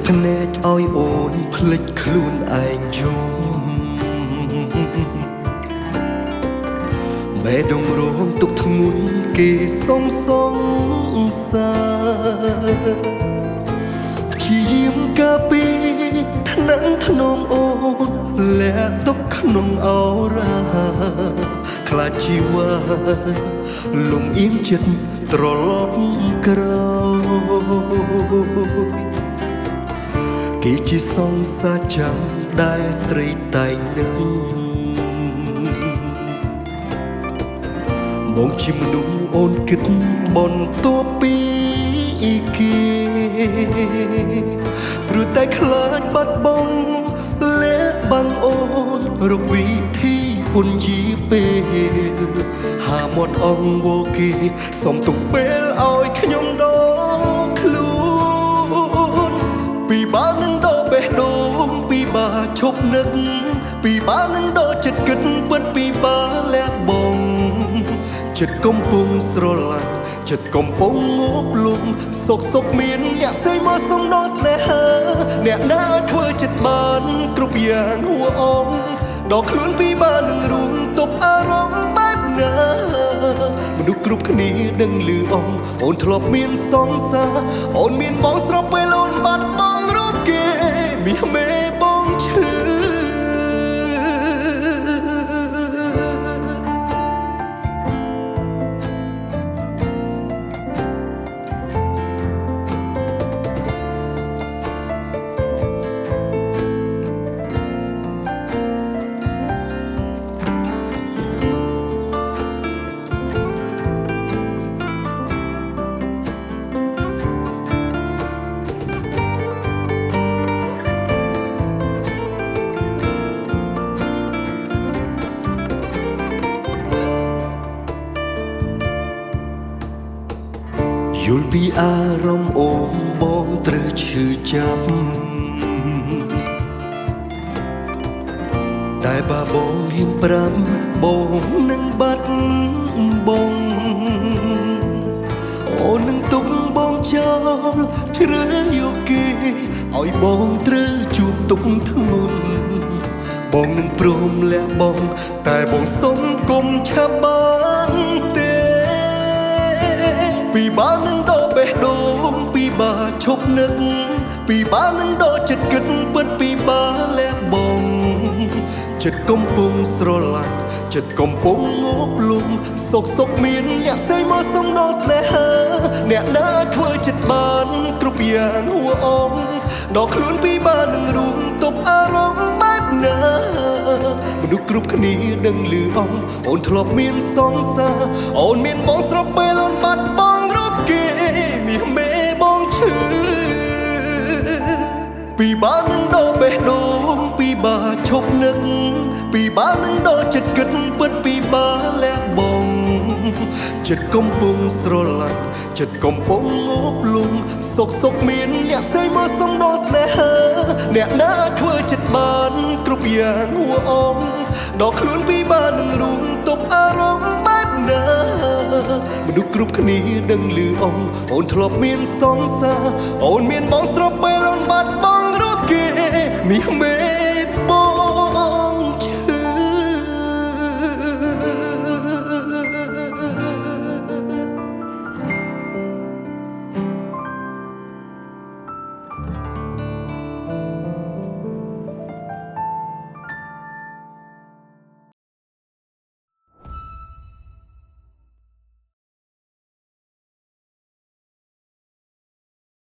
ភ្នែកឲ្យអូនភ្លេចខ្លួនឯងយំបែដងរងទុកធ្ងន់គេសងសាជាយាមកាពីថ្នាំងធ្នមអូនលាក់ទុកក្នុងអរ៉ាខ្លាចជីវ៉ាលំអៀងចិត្តត្រឡប់ក្រោយគេជាសងសាចាំដែលស្រីតែងនឹកបងជាមនុស្សអូនគិតបន្ទាប់ពីគេព្រោះតែខ្លាចបាត់បង់លាក់បាំងអូនរកវិធីពុនជីពេលហាមាត់អងវគេសុំទុកពេលឲ្យខ្ញុំដកខ្លួនពីបានឹងដកបេះដូងពីបាឈប់នឹកពីបានឹងដកចិត្តគិតពិតពីបាលះបងចិត្តកំពុងស្រឡាញ់ចិត្តកំពុងងប់លំសុកមានអ្នកផ្សេងមកសំណងស្នេហាអ្នកណាធ្វើចិត្តបានគ្រប់យ៉ាងហួអងដល់ខ្លួនពីបាននឹងរួមទប់អារម្មណ៍បែបណាមនុស្សគ្រប់គ្នាដឹងឮអងអូនធ្លាប់មានសង្សារអូនមានបងស្របពេលអូនបាត់បង់រូបគេមានមេបងឈឺយល់ពីអារម្មណ៍អូនបងត្រូវឈឺចាប់តែបើបងហ៊ានប្រាំបងនឹងបាត់បង់អូននឹងទុកបងចោលជ្រើយកគេឲ្យបងត្រូវជួបទុកធ្ងន់បងនឹងព្រមលះបង់តែបងសុំគុំឆាប់បានទេពីបាននឹងដកបេះដូងពីបាឈប់នឹកពីបាននឹងដកចិត្តគិតពិតពីបាលះបង់ចិត្តកំពុងស្រឡាញ់ចិត្តកំពុងងប់លំសុកមានអ្នកផ្សេងមកសំណងស្នេហាអ្នកណាធ្វើចិត្តបានគ្រប់យ៉ាងហួអងដល់ខ្លួនពីបាននឹងរួមទប់អារម្មណ៍បែបណាមនុស្សគ្រប់គ្នាដឹងឮអងអូនធ្លាប់មានសង្សារអូនមានបងស្របពេលអូនបាត់បង់រូបគេមានមេបងឈឺពីបាននឹងដកបេះដូងពីបាឈប់នឹកពីបាននឹងដកចិត្តគិតពិតពីបាលះបង់ចិត្តកំពុងស្រឡាញ់ចិត្តកំពុងងប់លំសុកមានអ្នកផ្សេងមកសំណងស្នេហាអ្នកណាធ្វើចិត្តបានគ្រប់យ៉ាងហួអងដល់ខ្លួនពីបាននឹងរួមទប់អារម្មណ៍បែបណាមនុស្សគ្រប់គ្នាដឹងឮអងអូនធ្លាប់មានសង្សារអូនមានបងស្របពេលអូនបាត់បង់រូបគេមានមេ